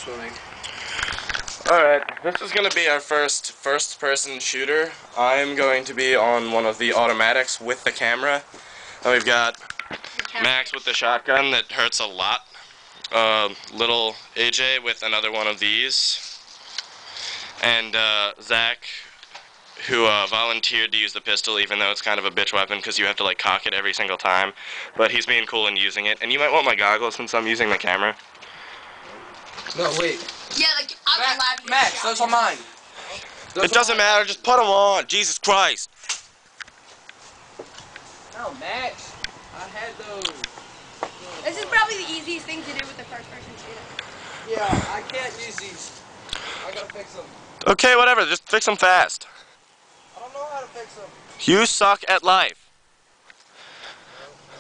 swimming. Alright, this is going to be our first-person shooter. I'm going to be on one of the automatics with the camera. And we've got Max with the shotgun that hurts a lot. Little AJ with another one of these. And Zach, who volunteered to use the pistol, even though it's kind of a bitch weapon because you have to like cock it every single time. But he's being cool and using it. And you might want my goggles since I'm using the camera. No, wait. Yeah, like, I'm allowed to Max, those are mine. It doesn't matter, just put them on. Jesus Christ. No, Max. I had those. This is probably the easiest thing to do with the first person shooter. Yeah, I can't use these. I gotta fix them. Okay, whatever, just fix them fast. I don't know how to fix them. You suck at life.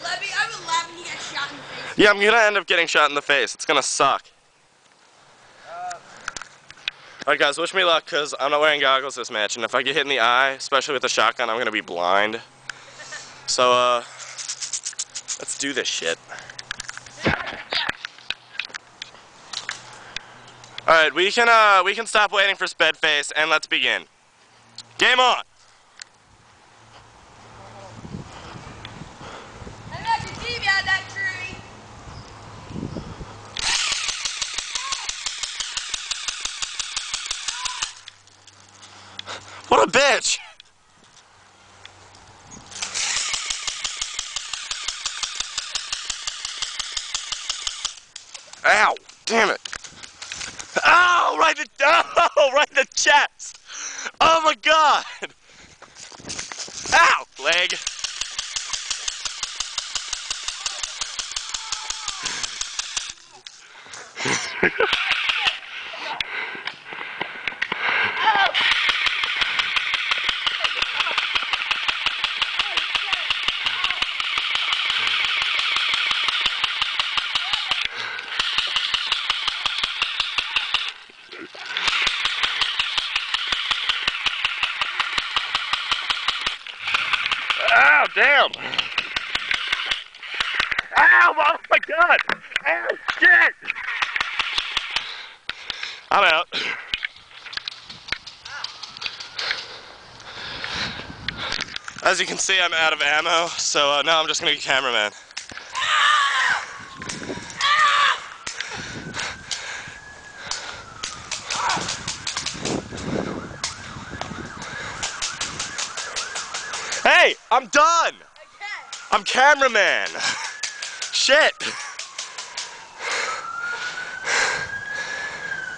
Levy, I'm allowed to get shot in the face. Yeah, I'm gonna end up getting shot in the face. It's gonna suck. Alright guys, wish me luck because I'm not wearing goggles this match, and if I get hit in the eye, especially with the shotgun, I'm gonna be blind. So, let's do this shit. Alright, we can stop waiting for Spedface and let's begin. Game on! I got your TV out of that tree. What a bitch! Ow! Damn it! Ow! Right in the chest! Oh my god! Ow! Leg! Ow, damn! Ow, oh my god! Ow, shit! I'm out. As you can see, I'm out of ammo, so now I'm just gonna be cameraman. Hey, I'm done! I'm cameraman! Shit!